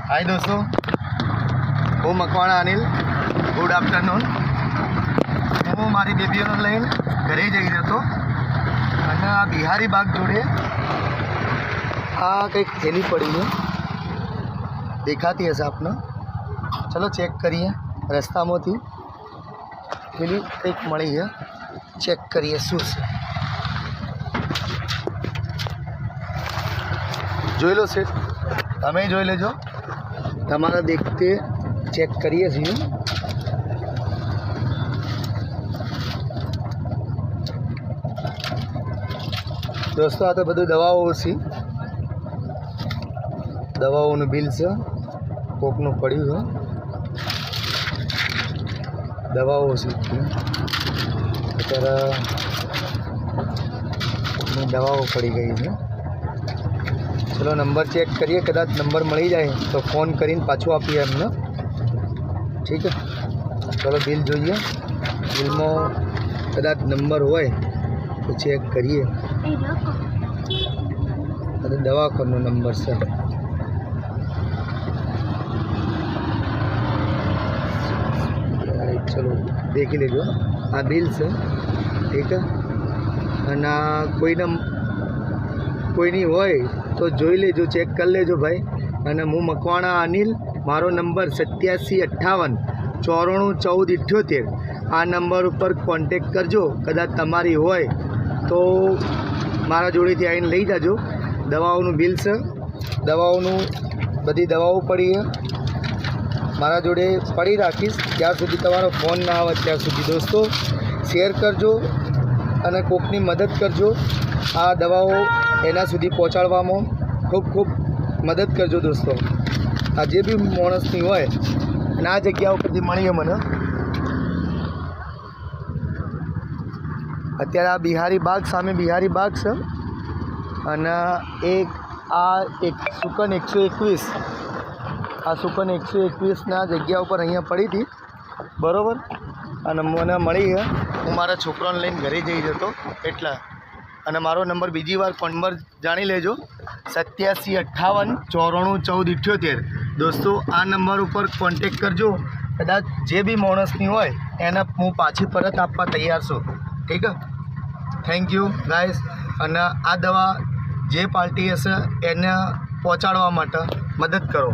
हाय दोस्तों, હું Makwana Anil. Good afternoon. હું મારી બેબીઓને લઈને ઘરે જઈ રહ્યો હતો અને આ બિહારી બાગ જોડે આ કંઈક થેલી પડી છે, દેખાતી હશે આપને. ચલો ચેક કરીએ. રસ્તામાંથી થેલી કંઈક મળી છે, ચેક કરીએ શું છે. જોઈ લો સેટ, તમે જોઈ લેજો. તમારા દેખતે ચેક કરીએ છીએ. દોસ્તો આ તો બધું દવાઓ છે, દવાઓનું બિલ છે. કોકનું પડ્યું છે, દવાઓ છે. અત્યારે દવાઓ પડી ગઈ છે. ચલો નંબર ચેક કરીએ, કદાચ નંબર મળી જાય તો ફોન કરીને પાછું આપીએ એમને. ઠીક છે, ચલો બિલ જોઈએ. બિલમાં કદાચ નંબર હોય તો ચેક કરીએ. અને દવાખાનો નંબર છે. ચલો દેખી લેજો, આ બિલ છે. ઠીક છે, અને કોઈની હોય તો જોઈ લેજો, ચેક કરી લેજો ભાઈ. અને હું મકવાણા અનિલ, મારો નંબર 8758941478. આ નંબર ઉપર કોન્ટેક કરજો. કદાચ તમારી હોય તો મારા જોડેથી આવીને લઈ જાજો. દવાઓનું બિલ છે, દવાઓનું બધી દવાઓ પડી છે મારા જોડે, પડી રાખીશ જ્યાં સુધી તમારો ફોન ના આવે ત્યાં સુધી. દોસ્તો શેર કરજો અને કોકની મદદ કરજો. આ દવાઓ એના સુધી પહોંચાડવામાં ખૂબ ખૂબ મદદ કરજો દોસ્તો. આ જે બી માણસની હોય અને આ જગ્યા ઉપરથી મળીએ મને. અત્યારે આ બિહારી બાગ, સામે બિહારી બાગ છે. અને આ સુકન 121, આ સુકન 121ના જગ્યા ઉપર અહીંયા પડી હતી, બરાબર. અને મને મળી છે. હું મારા છોકરાને લઈને ઘરે જઈ જતો એટલા. અને મારો નંબર બીજી વાર નંબર જાણી લેજો, 8758941478. દોસ્તો આ નંબર ઉપર કોન્ટેક કરજો. કદાચ જે બી માણસની હોય એને હું પાછી પરત આપવા તૈયાર છું. ઠીક છે, થેન્ક યુ ગાઈઝ. અને આ દવા જે પાર્ટી હશે એને પહોંચાડવા માટે મદદ કરો.